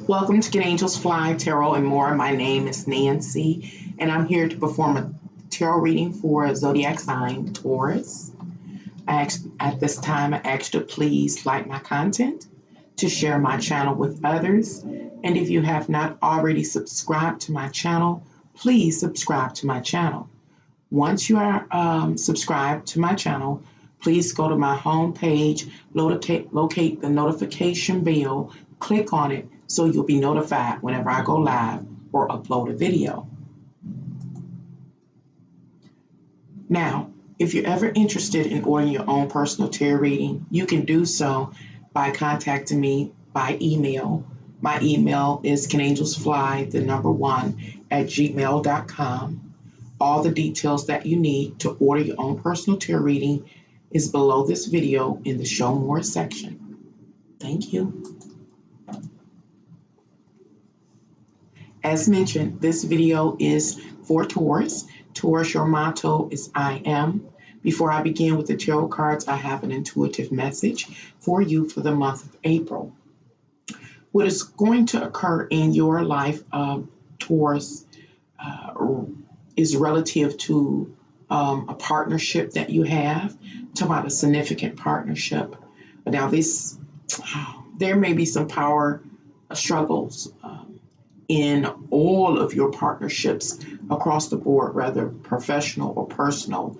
Welcome to Can Angels Fly, Tarot and More. My name is Nancy, and I'm here to perform a tarot reading for zodiac sign Taurus. At this time, I ask you to please like my content, to share my channel with others, and if you have not already subscribed to my channel, please subscribe to my channel. Once you are subscribed to my channel, please go to my home page, locate the notification bell, click on it so you'll be notified whenever I go live or upload a video. Now, if you're ever interested in ordering your own personal tarot reading, you can do so by contacting me by email. My email is canangelsfly1@gmail.com. All the details that you need to order your own personal tarot reading is below this video in the Show More section. Thank you. As mentioned, this video is for Taurus. Taurus, your motto is I am. Before I begin with the tarot cards, I have an intuitive message for you for the month of April. What is going to occur in your life, Taurus, is relative to a partnership that you have. Talk about a significant partnership. Now, there may be some power struggles in all of your partnerships across the board, whether professional or personal.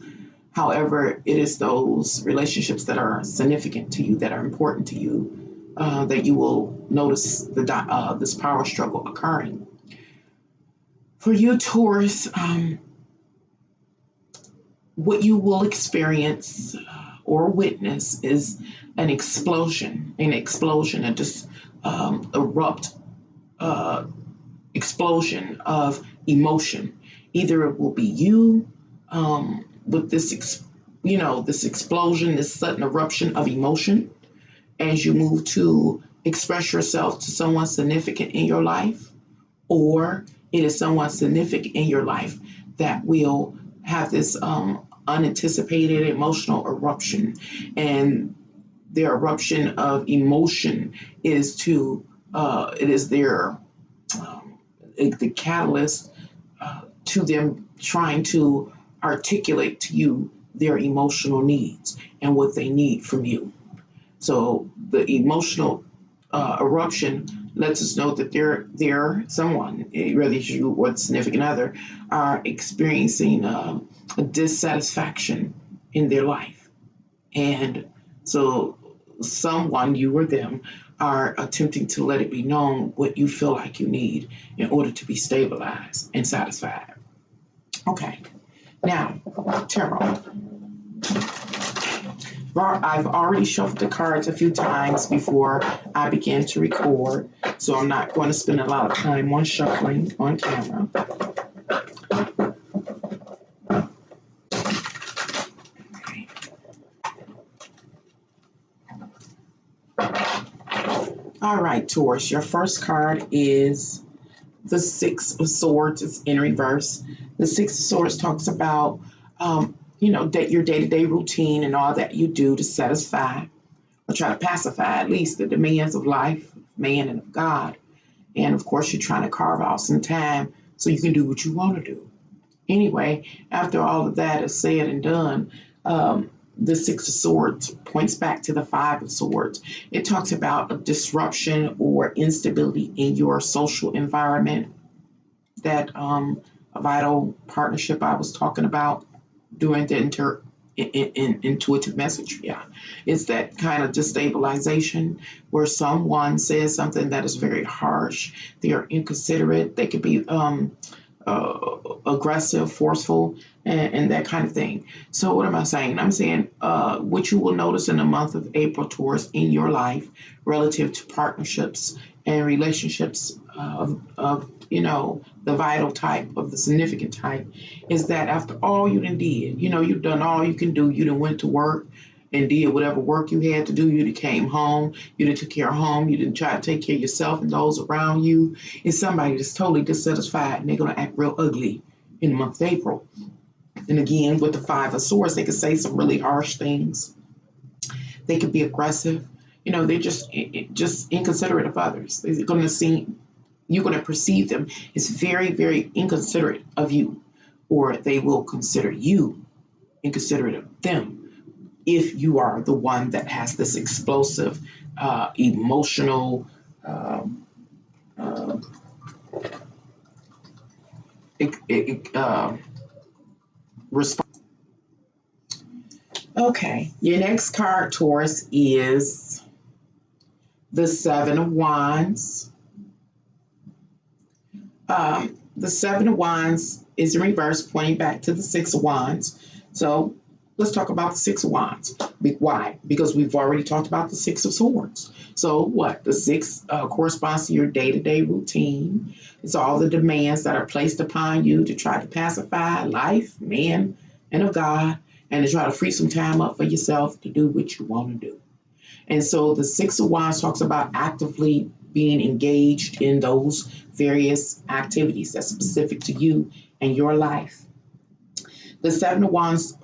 However, it is those relationships that are significant to you, that are important to you, that you will notice this power struggle occurring. For you, Taurus, what you will experience or witness is an explosion, explosion of emotion. Either it will be you with this explosion, this sudden eruption of emotion as you move to express yourself to someone significant in your life, or it is someone significant in your life that will have this unanticipated emotional eruption. And their eruption of emotion is the catalyst to them trying to articulate to you their emotional needs and what they need from you. So the emotional eruption lets us know that they're someone, whether it's you or the significant other, are experiencing a dissatisfaction in their life. And so someone, you or them, are attempting to let it be known what you feel like you need in order to be stabilized and satisfied. Okay, now, tarot. I've already shuffled the cards a few times before I began to record, so I'm not going to spend a lot of time on shuffling on camera. Okay. All right, Taurus, your first card is the Six of Swords. It's in reverse. The Six of Swords talks about that your day-to-day routine and all that you do to satisfy or try to pacify at least the demands of life, man, and of God. And of course, you're trying to carve out some time so you can do what you want to do. Anyway, after all of that is said and done, the Six of Swords points back to the Five of Swords. It talks about a disruption or instability in your social environment. That a vital partnership I was talking about during the intuitive message, it's that kind of destabilization where someone says something that is very harsh. They are inconsiderate. They could be aggressive, forceful, and that kind of thing. So what am I saying? I'm saying what you will notice in the month of April, Taurus, in your life relative to partnerships and relationships of the vital type, of the significant type, is that after all you done did, you've done all you can do. You done went to work and did whatever work you had to do. You done came home. You done took care of home. You done try to take care of yourself and those around you. It's somebody that's totally dissatisfied, and they're going to act real ugly in the month of April. And again, with the Five of Swords, they could say some really harsh things. They could be aggressive. they're just inconsiderate of others. They're going to see you're going to perceive them as very, very inconsiderate of you, or they will consider you inconsiderate of them if you are the one that has this explosive, emotional uh, response. Okay, your next card, Taurus, is the Seven of Wands. The Seven of Wands is in reverse, pointing back to the Six of Wands. So let's talk about the Six of Wands. Why? Because we've already talked about the Six of Swords. So what? The six corresponds to your day-to-day routine. It's all the demands that are placed upon you to try to pacify life, man, and of God, and to try to free some time up for yourself to do what you want to do. And so the Six of Wands talks about actively being engaged in those various activities that's specific to you and your life. The Seven of Wands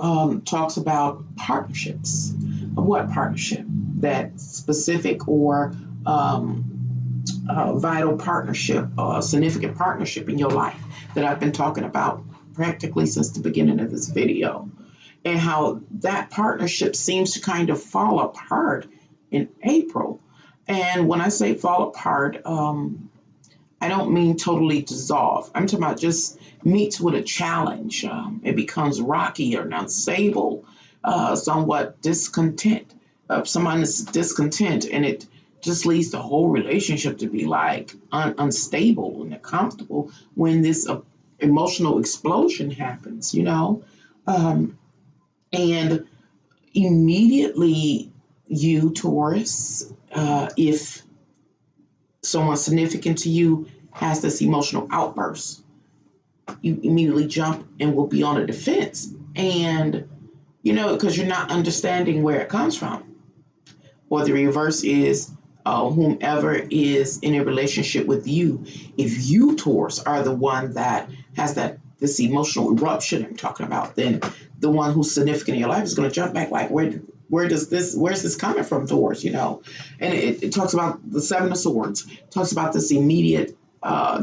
talks about partnerships. What partnership? That specific or vital partnership, significant partnership in your life that I've been talking about practically since the beginning of this video. And how that partnership seems to kind of fall apart in April. And when I say fall apart, I don't mean totally dissolve. I'm talking about just meets with a challenge. It becomes rocky or unstable, somewhat discontent. Someone is discontent, and it just leads the whole relationship to be like unstable and uncomfortable when this emotional explosion happens, and immediately you, Taurus, if someone significant to you has this emotional outburst, you immediately jump and will be on the defense. And, because you're not understanding where it comes from. Or the reverse is whomever is in a relationship with you, if you, Taurus, are the one that has this emotional eruption I'm talking about, then the one who's significant in your life is going to jump back like, where's this coming from, Taurus, And it talks about the Seven of Swords, talks about this immediate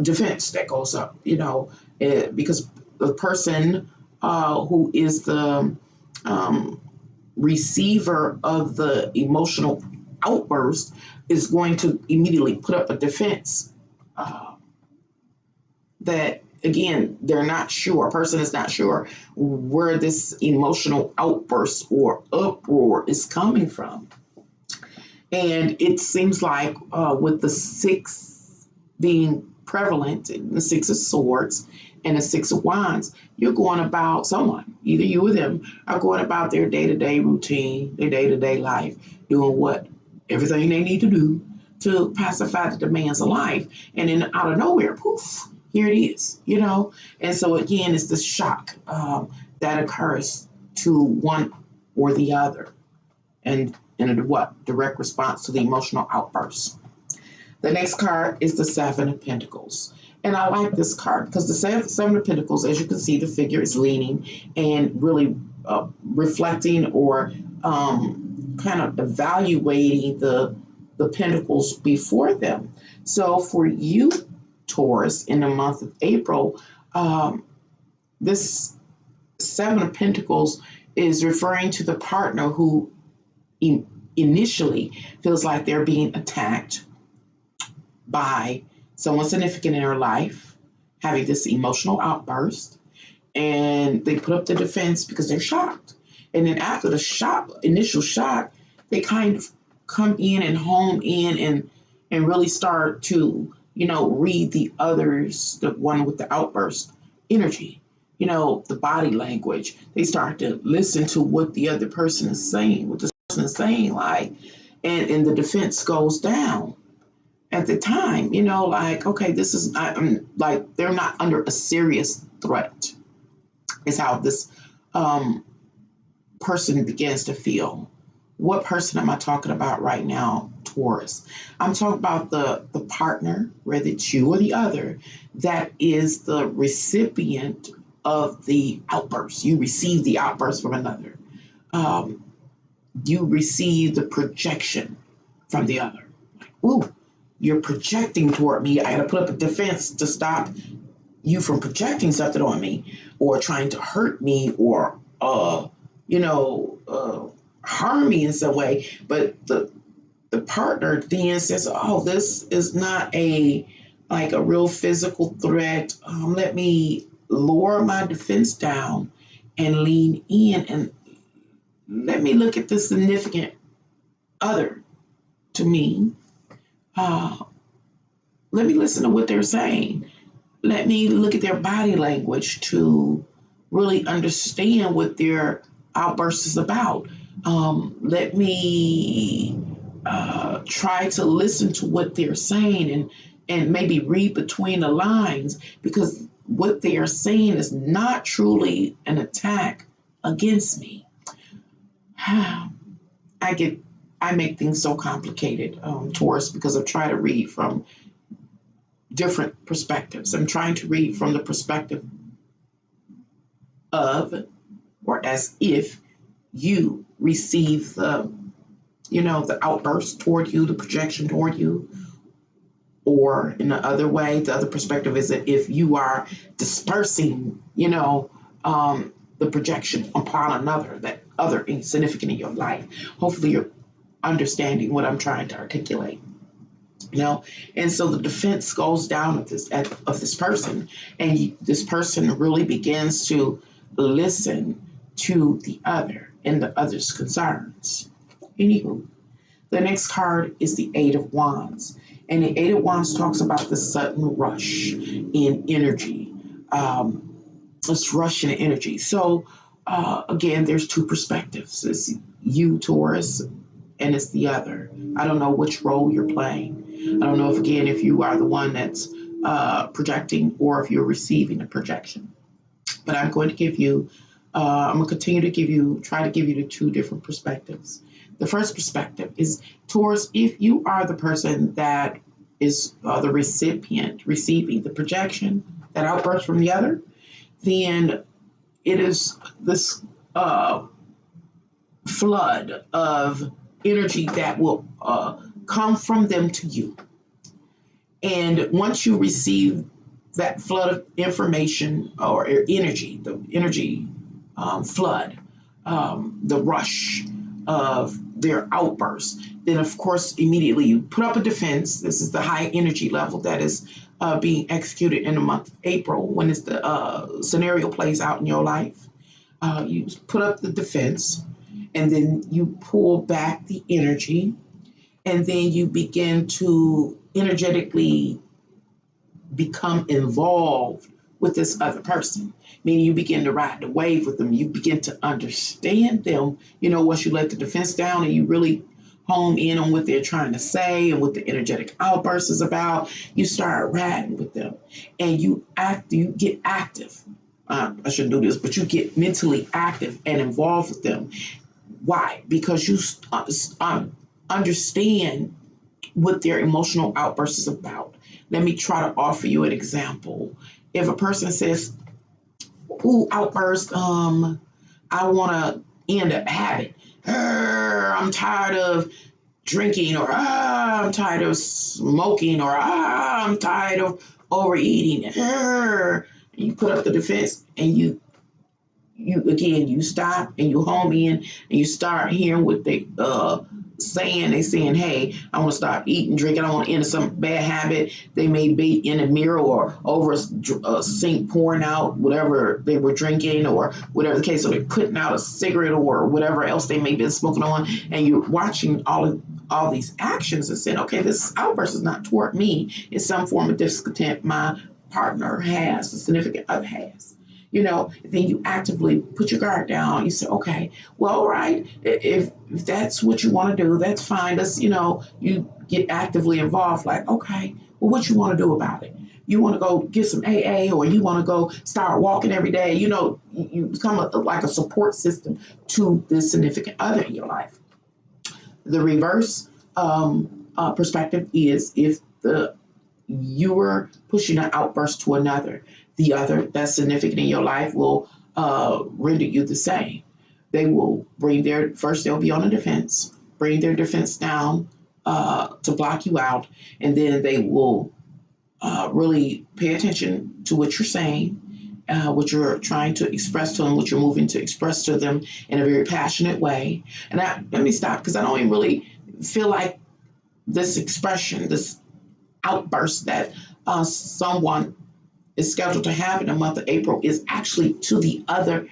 defense that goes up, because the person who is the receiver of the emotional outburst is going to immediately put up a defense that, again, they're not sure. A person is not sure where this emotional outburst or uproar is coming from. And it seems like with the six being prevalent, the Six of Swords and the Six of Wands, you're going about someone, either you or them, are going about their day-to-day routine, their day-to-day life, doing everything they need to do to pacify the demands of life. And then out of nowhere, poof, here it is, And so again, it's this shock that occurs to one or the other. And in a direct response to the emotional outburst. The next card is the Seven of Pentacles. And I like this card because the Seven of Pentacles, as you can see, the figure is leaning and really reflecting or kind of evaluating the pentacles before them. So for you, Taurus, in the month of April, this Seven of Pentacles is referring to the partner who initially feels like they're being attacked by someone significant in their life, having this emotional outburst, and they put up the defense because they're shocked. And then after the initial shock, they kind of come in and home in and really start to, read the others, the one with the outburst energy, the body language. They start to listen to what the other person is saying, what the person is saying, like, and the defense goes down. At the time, okay, this is, I'm like, they're not under a serious threat, is how this person begins to feel. What person am I talking about right now, Taurus? I'm talking about the partner, whether it's you or the other, that is the recipient of the outburst. You receive the outburst from another. You receive the projection from the other. Ooh, you're projecting toward me. I got to put up a defense to stop you from projecting something on me or trying to hurt me or, harm me in some way. But the partner then says, oh, this is not a real physical threat. Let me lower my defense down and lean in and let me look at the significant other to me. Let me listen to what they're saying. Let me look at their body language to really understand what their outburst is about. Let me try to listen to what they're saying and maybe read between the lines because what they are saying is not truly an attack against me. I make things so complicated, Taurus, because I try to read from different perspectives. I'm trying to read from the perspective of, or as if you receive the outburst toward you, the projection toward you, or in the other way, the other perspective is that if you are dispersing, the projection upon another, that other insignificant in your life. Hopefully you're understanding what I'm trying to articulate. And so the defense goes down of this person, and this person really begins to listen to the other and the other's concerns. Anywho, the next card is the Eight of Wands, and the Eight of Wands talks about the sudden rush in energy. This rush in energy. So again, there's two perspectives. It's you, Taurus, and it's the other. I don't know which role you're playing. I don't know if you are the one that's projecting or if you're receiving a projection. But I'm going to give you, I'm going to continue to try to give you the two different perspectives. The first perspective is, Taurus, if you are the person that is the recipient receiving the projection, that outburst from the other, then it is this flood of energy that will come from them to you. And once you receive that flood of information or energy, the energy flood, the rush of their outburst, then of course immediately you put up a defense. This is the high energy level that is being executed in the month of April when the scenario plays out in your life. You put up the defense, and then you pull back the energy, and then you begin to energetically become involved with this other person. Meaning you begin to ride the wave with them. You begin to understand them, once you let the defense down and you really hone in on what they're trying to say and what the energetic outburst is about, you start riding with them and you get active. I shouldn't do this, but you get mentally active and involved with them. Why? Because you understand what their emotional outburst is about. Let me try to offer you an example. If a person says, ooh, outburst, I want to end a habit. I'm tired of drinking, or I'm tired of smoking, or I'm tired of overeating. You put up the defense and you stop and you home in and you start hearing what they saying. They saying, hey, I want to stop eating, drinking. I want to end some bad habit. They may be in a mirror or over a sink pouring out whatever they were drinking or whatever the case. So they're putting out a cigarette or whatever else they may be smoking on. And you're watching all these actions and saying, okay, this outburst is not toward me. It's some form of discontent my partner has, the significant other has. Then you actively put your guard down. You say, okay, well, all right, if that's what you want to do, that's fine. You get actively involved, like, okay, well, what you want to do about it? You want to go get some AA, or you want to go start walking every day? You become like a support system to this significant other in your life. The reverse perspective is if you're pushing an outburst to another, the other that's significant in your life will render you the same. They will they'll be on the defense, bring their defense down, to block you out, and then they will really pay attention to what you're saying, what you're trying to express to them, what you're moving to express to them in a very passionate way. And let me stop because I don't even really feel like this expression, this outburst that someone is scheduled to have in the month of April is actually to the other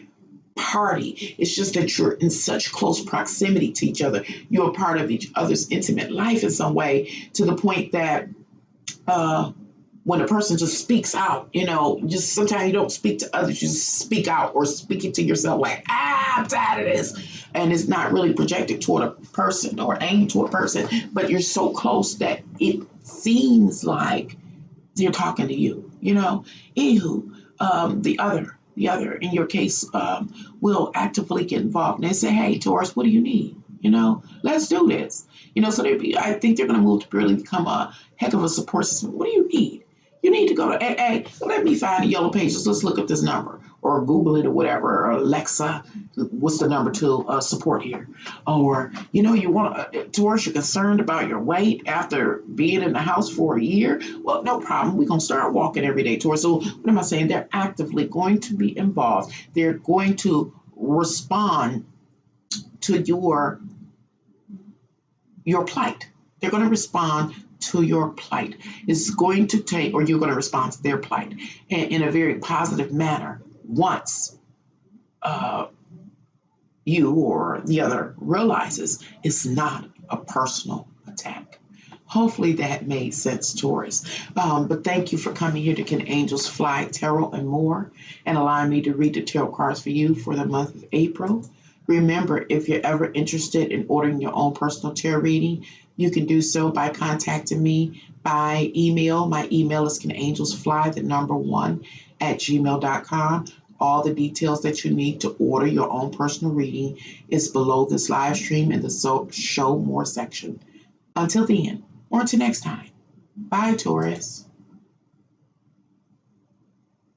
party. It's just that you're in such close proximity to each other. You're a part of each other's intimate life in some way to the point that uh, when a person just speaks out, just sometimes you don't speak to others, you just speak out or speak it to yourself like, I'm tired of this. And it's not really projected toward a person or aimed toward a person, but you're so close that it seems like they're talking to you. Anywho, the other, in your case, will actively get involved. And they say, hey, Taurus, what do you need? Let's do this. So I think they're going to move to really become a heck of a support system. What do you need? You need to go to, hey, let me find the yellow pages. Let's look up this number or Google it or whatever. Or Alexa, what's the number to support here? Or, you want to, Taurus, you're concerned about your weight after being in the house for a year. Well, no problem. We're going to start walking every day, Taurus. So what am I saying? They're actively going to be involved. They're going to respond to your plight. They're going to respond to your plight. It's going to take, or you're going to respond to their plight in a very positive manner once you or the other realizes it's not a personal attack. Hopefully that made sense, Taurus. But thank you for coming here to Can Angels Fly Tarot and More and allowing me to read the tarot cards for you for the month of April. Remember, if you're ever interested in ordering your own personal tarot reading, you can do so by contacting me by email. My email is canangelsfly1@gmail.com. All the details that you need to order your own personal reading is below this live stream in the show more section. Until then, or until next time, bye, Taurus.